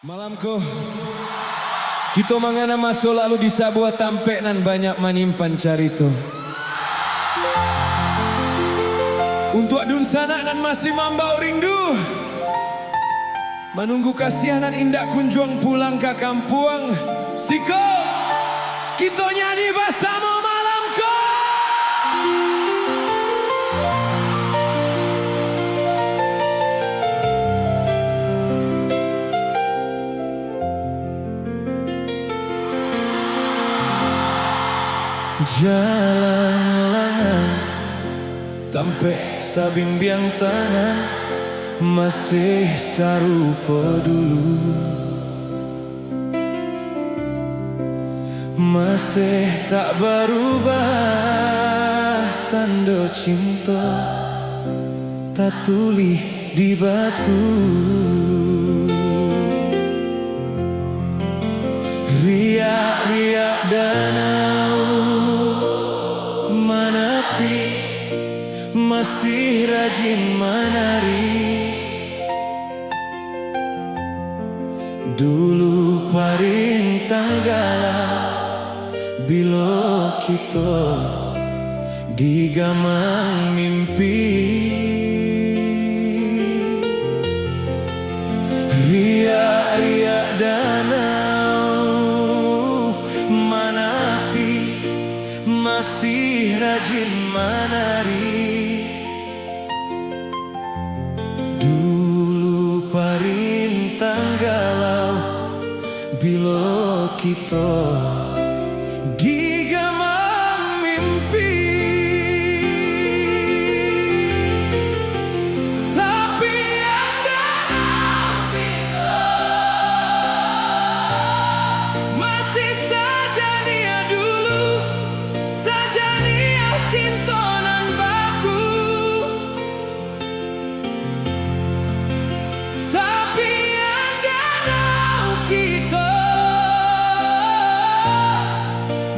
Malamku kita mangana masuk lalu di sebuah tampek nan banyak manimpan carito. Untuk adun sana nan masih mambau rindu, menunggu kasihanan indah kunjung pulang ke kampung. Siko kita nyanyi bersama malamku. Jalan lengan tampek sabimbiang tangan masih sarupa dulu, masih tak berubah tanda cinta tak tulis di batu. Riak-riak danau menepi masih rajin menari. Dulu parintang galau bila kita digamang mimpi. Riak-riak danau menepi masih rajin menari. Dulu parintang galau bila kita digamang mimpi. Tapi ada masih saja dia dulu, saja dia cinta nan baku. Tapi anda tahu kita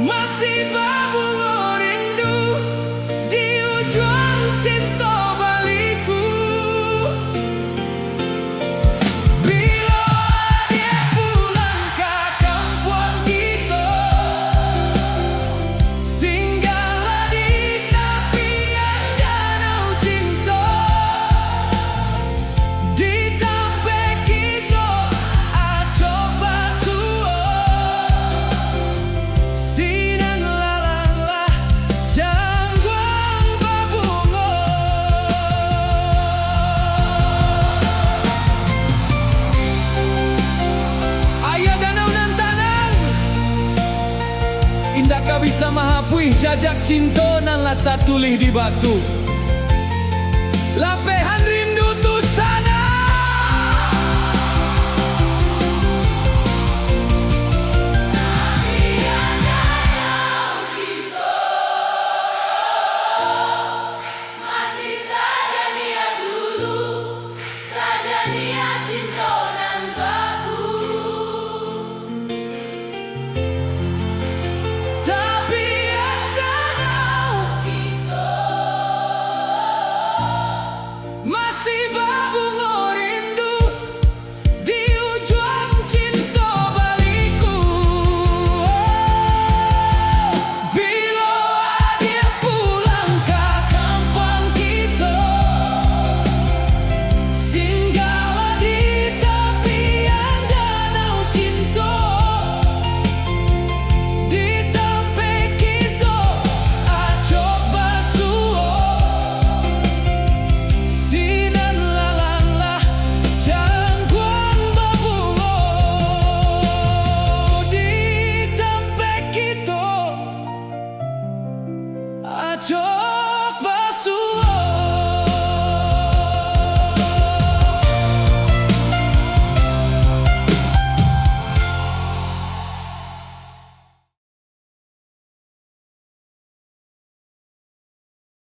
masih berbunga rindu di ujung cinta baliku. Bila dia pulang ke kampung kita, singgahlah di tepian danau cinta. Di tampek kita coba suo, sinan lalanglah jangguang berbunga. Ayah danau nan tanang, indah kau bisa mahapui jajak cinta nan lata tulih di batu. Lape